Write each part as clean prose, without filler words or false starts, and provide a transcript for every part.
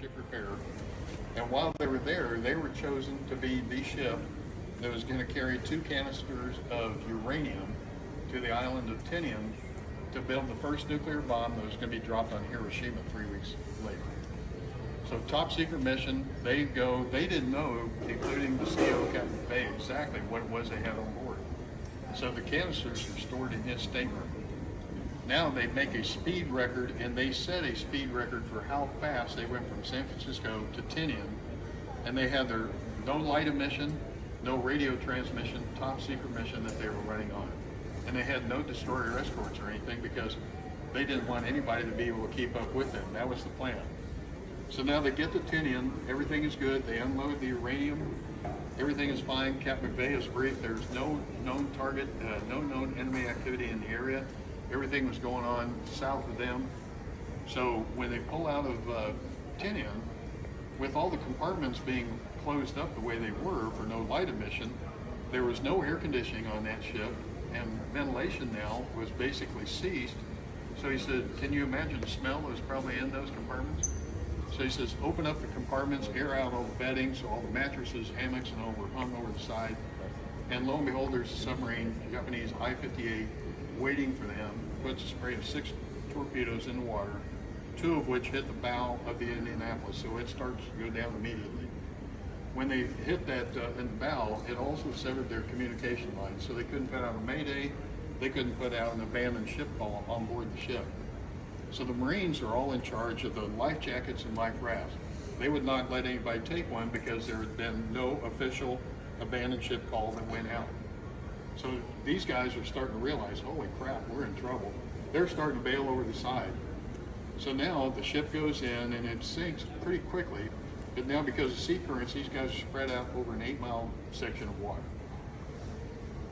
ship repair. And while they were there, they were chosen to be the ship that was going to carry 2 canisters of uranium to the island of Tinian to build the first nuclear bomb that was going to be dropped on Hiroshima 3 weeks later. So top secret mission, they didn't know, including the CEO, Captain Bay, exactly what it was they had on board. So the canisters are stored in his stateroom. Now they make a speed record, and they set a speed record for how fast they went from San Francisco to Tinian, and they had their no light emission, no radio transmission, top secret mission that they were running on. And they had no destroyer escorts or anything because they didn't want anybody to be able to keep up with them. That was the plan. So now they get to Tinian, everything is good, they unload the uranium, everything is fine. Captain McVeigh is briefed, there's no known target, no known enemy activity in the area. Everything was going on south of them. So when they pull out of Tinian, with all the compartments being closed up the way they were for no light emission, there was no air conditioning on that ship, and ventilation now was basically ceased. So he said, can you imagine the smell that was probably in those compartments? So he says, open up the compartments, air out all the bedding, so all the mattresses, hammocks, and all were hung over the side. And lo and behold, there's a submarine, Japanese I-58, waiting for them, puts a spray of 6 torpedoes in the water, 2 of which hit the bow of the Indianapolis, so it starts to go down immediately. When they hit that in the bow, it also severed their communication lines, so they couldn't put out a mayday, they couldn't put out an abandoned ship call on board the ship. So the Marines are all in charge of the life jackets and life rafts. They would not let anybody take one because there had been no official abandoned ship call that went out. So these guys are starting to realize, holy crap, we're in trouble. They're starting to bail over the side. So now the ship goes in and it sinks pretty quickly, but now because of sea currents, these guys are spread out over an 8-mile section of water.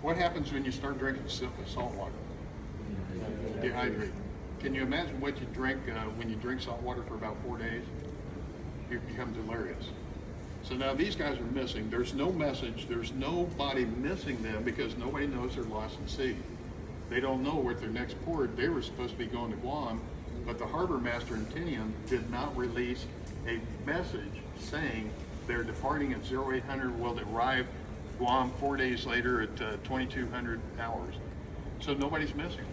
What happens when you start drinking salt water? Dehydrate. Can you imagine what you drink when you drink salt water for about 4 days? You become delirious. So now these guys are missing. There's no message. There's nobody missing them because nobody knows they're lost at sea. They don't know what their next port. They were supposed to be going to Guam, but the harbor master in Tinian did not release a message saying they're departing at 0800, will arrive Guam 4 days later at 2200 hours. So nobody's missing.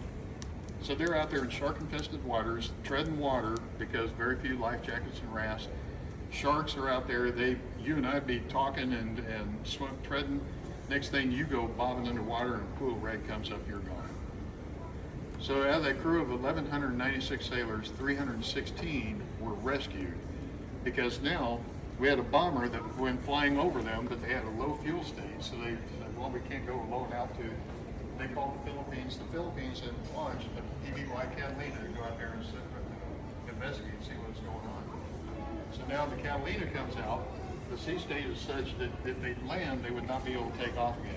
So they're out there in shark-infested waters, treading water because very few life jackets and rafts. Sharks are out there. You and I'd be talking and treading. Next thing you go bobbing underwater and a pool of red comes up, you're gone. So out of that crew of 1,196 sailors, 316 were rescued because now we had a bomber that went flying over them, but they had a low fuel stage. So they said, well, we can't go low in altitude. They called the Philippines. The Philippines had launched the PBY Catalina to go out there and investigate and see what's going on. So now the Catalina comes out. The sea state is such that if they land, they would not be able to take off again.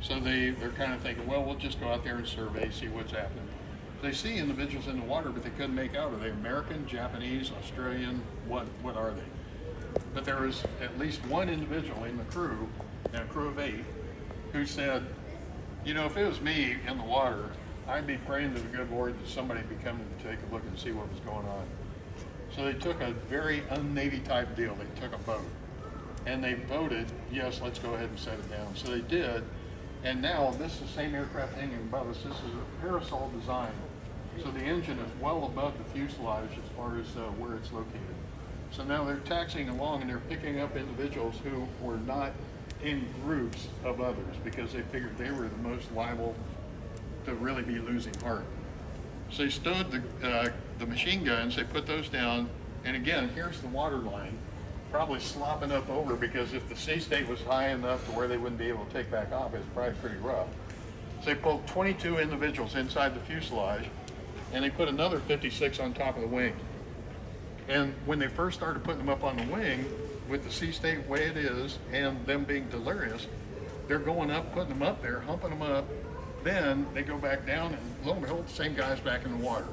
So they're kind of thinking, well, we'll just go out there and survey, see what's happening. They see individuals in the water, but they couldn't make out. Are they American, Japanese, Australian? What are they? But there was at least one individual in the crew, and a crew of 8, who said, you know, if it was me in the water, I'd be praying to the good Lord that somebody would be coming to take a look and see what was going on. So they took a very un-Navy type deal. They took a boat and they voted, yes, let's go ahead and set it down. So they did. And now this is the same aircraft hanging above us. This is a parasol design. So the engine is well above the fuselage as far as where it's located. So now they're taxiing along and they're picking up individuals who were not in groups of others because they figured they were the most liable to really be losing heart. So they stowed the machine guns, they put those down, and again, here's the water line, probably slopping up over because if the sea state was high enough to where they wouldn't be able to take back off, it's probably pretty rough. So they pulled 22 individuals inside the fuselage, and they put another 56 on top of the wing. And when they first started putting them up on the wing, with the sea state the way it is, and them being delirious, they're going up, putting them up there, humping them up. Then they go back down, and lo and behold, the same guy's back in the water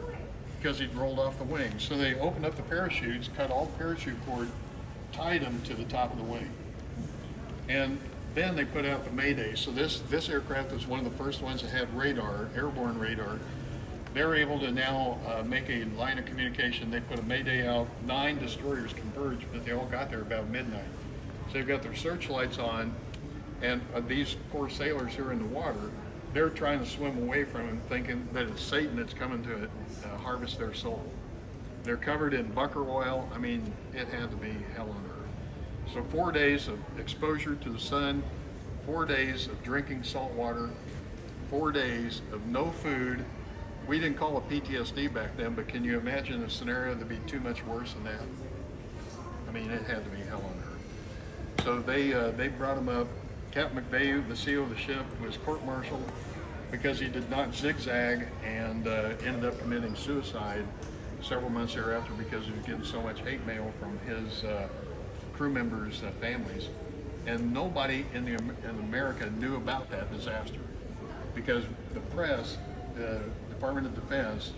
because he'd rolled off the wing. So they opened up the parachutes, cut all the parachute cord, tied them to the top of the wing. And then they put out the Mayday. So this aircraft was one of the first ones that had radar, airborne radar. they're able to now make a line of communication. They put a mayday out. 9 destroyers converged, but they all got there about midnight. So they've got their searchlights on, and these poor sailors who are in the water, they're trying to swim away from him, thinking that it's Satan that's coming to harvest their soul. They're covered in bunker oil. I mean, it had to be hell on earth. So 4 days of exposure to the sun, 4 days of drinking salt water, 4 days of no food. We didn't call it PTSD back then, but can you imagine a scenario that'd be too much worse than that? I mean, it had to be hell on earth. So they brought him up. Captain McVeigh, the CEO of the ship, was court-martialed because he did not zigzag and ended up committing suicide several months thereafter because he was getting so much hate mail from his crew members' families. And nobody in America knew about that disaster because the press, the Department of Defense,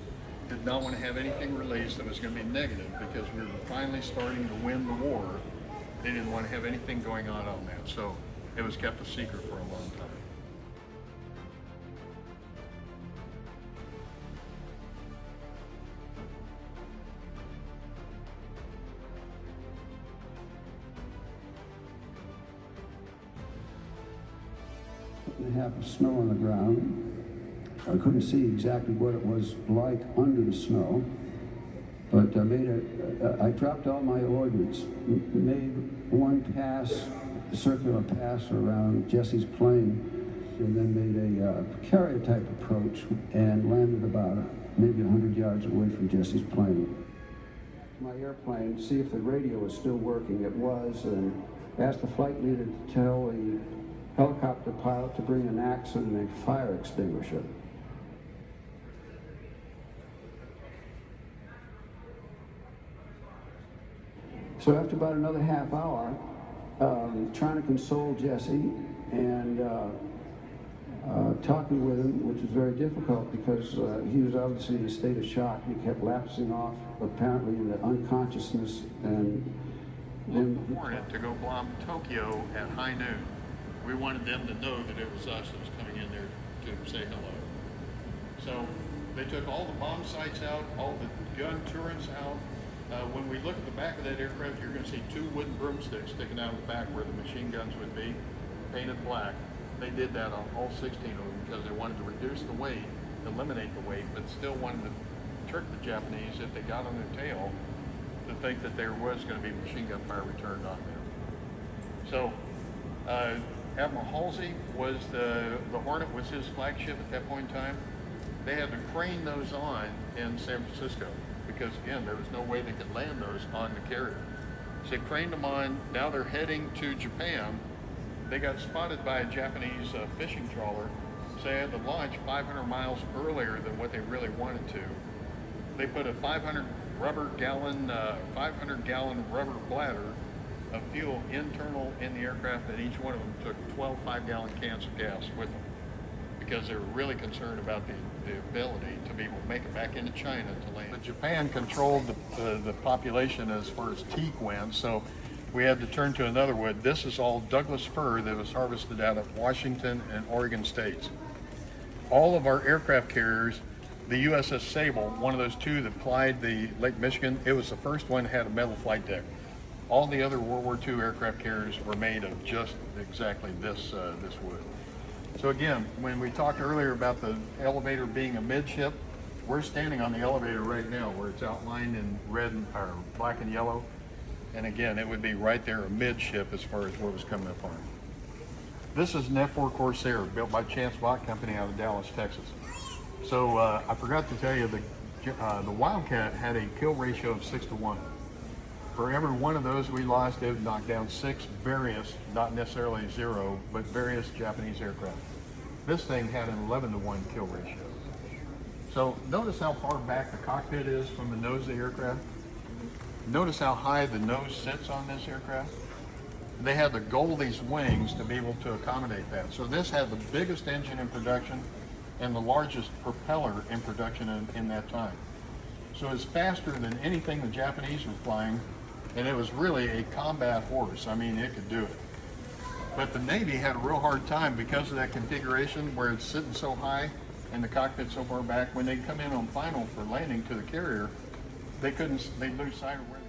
did not want to have anything released that was going to be negative because we were finally starting to win the war. They didn't want to have anything going on that. So it was kept a secret for a long time. And a half of snow on the ground. I couldn't see exactly what it was like under the snow, but I dropped all my ordnance, made one pass, a circular pass around Jesse's plane, and then made a carrier type approach and landed about maybe 100 yards away from Jesse's plane. My airplane, see if the radio was still working. It was, and asked the flight leader to tell the helicopter pilot to bring an axe and a fire extinguisher. So after about another half hour, trying to console Jesse and talking with him, which was very difficult because he was obviously in a state of shock. He kept lapsing off, apparently into unconsciousness, and then Hornet to go bomb Tokyo at high noon. We wanted them to know that it was us that was coming in there to say hello. So they took all the bomb sights out, all the gun turrets out. When we look at the back of that aircraft, you're going to see 2 wooden broomsticks sticking out of the back where the machine guns would be, painted black. They did that on all 16 of them because they wanted to reduce the weight, eliminate the weight, but still wanted to trick the Japanese if they got on their tail to think that there was going to be machine gun fire returned on them. So Admiral Halsey was the Hornet was his flagship at that point in time. They had to crane those on in San Francisco because, again, there was no way they could land those on the carrier. So they craned them on. Now they're heading to Japan. They got spotted by a Japanese fishing trawler, so they had to launch 500 miles earlier than what they really wanted to. They put a 500-gallon rubber bladder of fuel internal in the aircraft, and each one of them took 12 5-gallon cans of gas with them because they were really concerned about the ability to be able to make it back into China to land. But Japan controlled the population as far as teak went, so we had to turn to another wood. This is all Douglas fir that was harvested out of Washington and Oregon states. All of our aircraft carriers, the USS Sable, one of those 2 that plied the Lake Michigan, it was the first one that had a metal flight deck. All the other World War II aircraft carriers were made of just exactly this wood. So again, when we talked earlier about the elevator being a midship, we're standing on the elevator right now where it's outlined in red or black and yellow. And again, it would be right there a midship as far as what was coming up on it. This is an F-4 Corsair built by Chance Bot Company out of Dallas, Texas. So I forgot to tell you, the Wildcat had a kill ratio of 6-to-1. For every one of those we lost, it would knock down 6 various, not necessarily 0, but various Japanese aircraft. This thing had an 11-to-1 kill ratio. So notice how far back the cockpit is from the nose of the aircraft. Notice how high the nose sits on this aircraft. They had the Goldie's wings to be able to accommodate that. So this had the biggest engine in production and the largest propeller in production in that time. So it's faster than anything the Japanese were flying, and it was really a combat horse. I mean, it could do it. But the Navy had a real hard time because of that configuration where it's sitting so high. and the cockpit so far back, when they'd come in on final for landing to the carrier, they'd lose sight of where